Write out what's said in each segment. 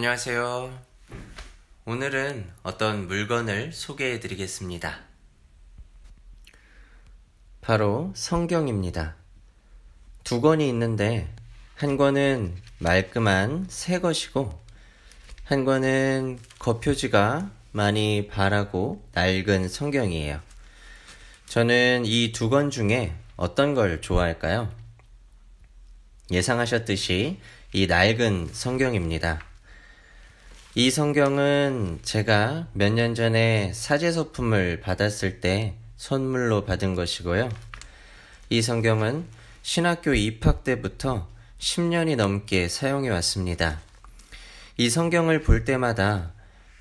안녕하세요. 오늘은 어떤 물건을 소개해 드리겠습니다. 바로 성경입니다. 두 권이 있는데 한 권은 말끔한 새 것이고 한 권은 겉표지가 많이 바라고 낡은 성경이에요. 저는 이 두 권 중에 어떤 걸 좋아할까요? 예상하셨듯이 이 낡은 성경입니다. 이 성경은 제가 몇 년 전에 사제서품을 받았을 때 선물로 받은 것이고요. 이 성경은 신학교 입학 때부터 10년이 넘게 사용해 왔습니다. 이 성경을 볼 때마다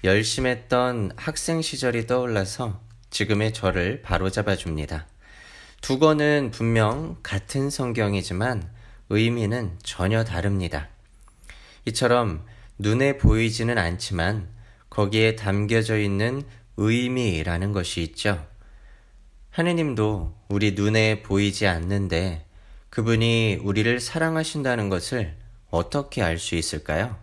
열심했던 학생 시절이 떠올라서 지금의 저를 바로잡아 줍니다. 두 권은 분명 같은 성경이지만 의미는 전혀 다릅니다. 이처럼 눈에 보이지는 않지만 거기에 담겨져 있는 의미라는 것이 있죠. 하느님도 우리 눈에 보이지 않는데 그분이 우리를 사랑하신다는 것을 어떻게 알 수 있을까요?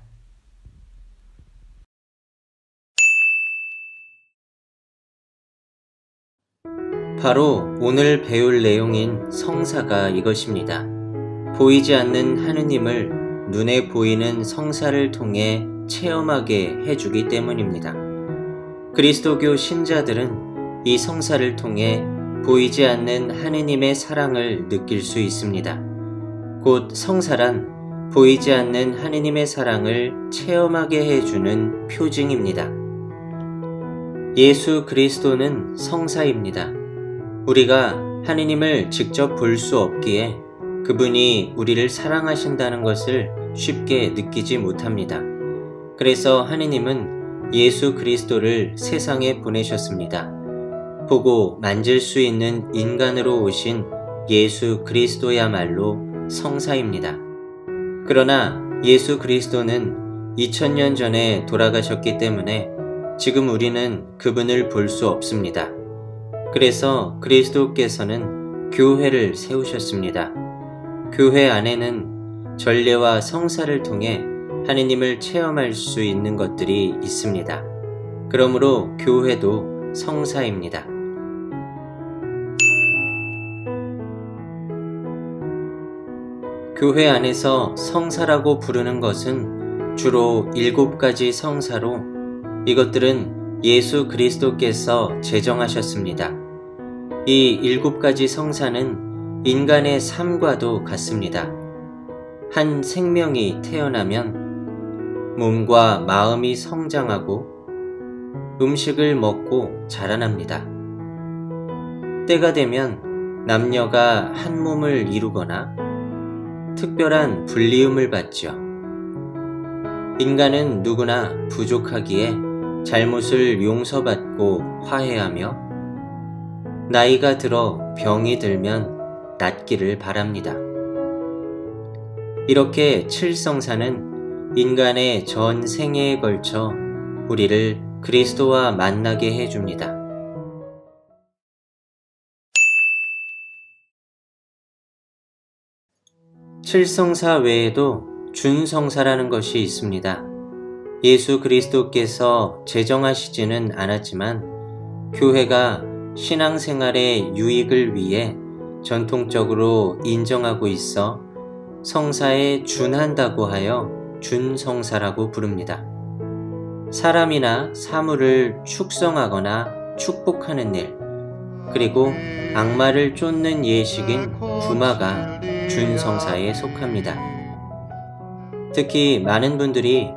바로 오늘 배울 내용인 성사가 이것입니다. 보이지 않는 하느님을 눈에 보이는 성사를 통해 체험하게 해주기 때문입니다. 그리스도교 신자들은 이 성사를 통해 보이지 않는 하느님의 사랑을 느낄 수 있습니다. 곧 성사란 보이지 않는 하느님의 사랑을 체험하게 해주는 표징입니다. 예수 그리스도는 성사입니다. 우리가 하느님을 직접 볼 수 없기에 그분이 우리를 사랑하신다는 것을 쉽게 느끼지 못합니다. 그래서 하느님은 예수 그리스도를 세상에 보내셨습니다. 보고 만질 수 있는 인간으로 오신 예수 그리스도야말로 성사입니다. 그러나 예수 그리스도는 2000년 전에 돌아가셨기 때문에 지금 우리는 그분을 볼 수 없습니다. 그래서 그리스도께서는 교회를 세우셨습니다. 교회 안에는 전례와 성사를 통해 하느님을 체험할 수 있는 것들이 있습니다. 그러므로 교회도 성사입니다. 교회 안에서 성사라고 부르는 것은 주로 7가지 성사로 이것들은 예수 그리스도께서 제정하셨습니다. 이 7가지 성사는 인간의 삶과도 같습니다. 한 생명이 태어나면 몸과 마음이 성장하고 음식을 먹고 자라납니다. 때가 되면 남녀가 한 몸을 이루거나 특별한 불리움을 받죠. 인간은 누구나 부족하기에 잘못을 용서받고 화해하며 나이가 들어 병이 들면 낫기를 바랍니다. 이렇게 7성사는 인간의 전 생애에 걸쳐 우리를 그리스도와 만나게 해줍니다. 칠성사 외에도 준성사라는 것이 있습니다. 예수 그리스도께서 제정하시지는 않았지만 교회가 신앙생활의 유익을 위해 전통적으로 인정하고 있어 성사에 준한다고 하여 준성사라고 부릅니다. 사람이나 사물을 축성하거나 축복하는 일, 그리고 악마를 쫓는 예식인 부마가 준성사에 속합니다. 특히 많은 분들이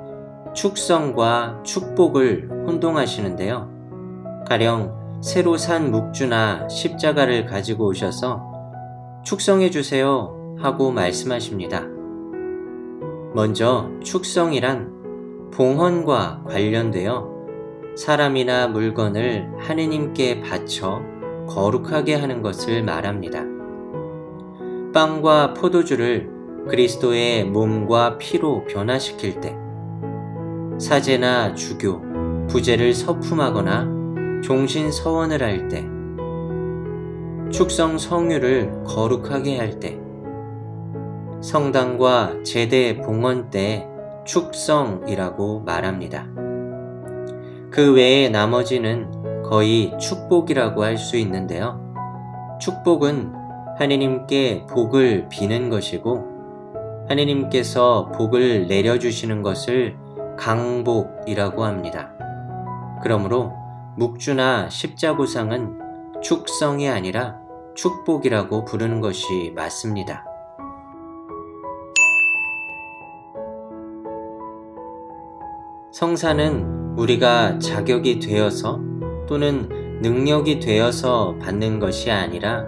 축성과 축복을 혼동하시는데요. 가령 새로 산 묵주나 십자가를 가지고 오셔서 축성해 주세요 하고 말씀하십니다. 먼저 축성이란 봉헌과 관련되어 사람이나 물건을 하느님께 바쳐 거룩하게 하는 것을 말합니다. 빵과 포도주를 그리스도의 몸과 피로 변화시킬 때, 사제나 주교, 부제를 서품하거나 종신서원을 할 때, 축성 성유를 거룩하게 할 때, 성당과 제대 봉헌 때 축성이라고 말합니다. 그 외에 나머지는 거의 축복이라고 할 수 있는데요. 축복은 하느님께 복을 비는 것이고 하느님께서 복을 내려주시는 것을 강복이라고 합니다. 그러므로 묵주나 십자구상은 축성이 아니라 축복이라고 부르는 것이 맞습니다. 성사는 우리가 자격이 되어서 또는 능력이 되어서 받는 것이 아니라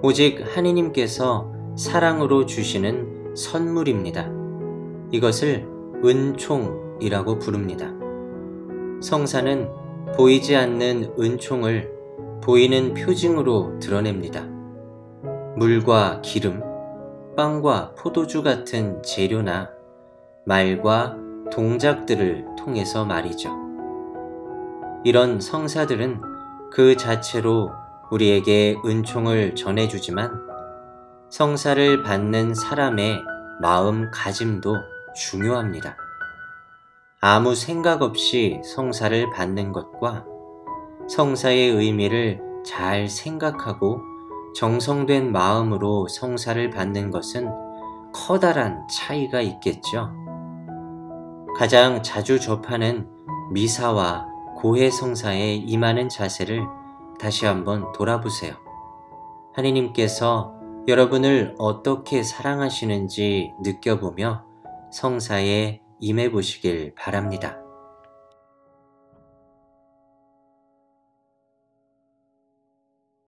오직 하느님께서 사랑으로 주시는 선물입니다. 이것을 은총이라고 부릅니다. 성사는 보이지 않는 은총을 보이는 표징으로 드러냅니다. 물과 기름, 빵과 포도주 같은 재료나 말과 동작들을 통해서 말이죠. 이런 성사들은 그 자체로 우리에게 은총을 전해주지만 성사를 받는 사람의 마음가짐도 중요합니다. 아무 생각 없이 성사를 받는 것과 성사의 의미를 잘 생각하고 정성된 마음으로 성사를 받는 것은 커다란 차이가 있겠죠. 가장 자주 접하는 미사와 고해 성사에 임하는 자세를 다시 한번 돌아보세요. 하느님께서 여러분을 어떻게 사랑하시는지 느껴보며 성사에 임해 보시길 바랍니다.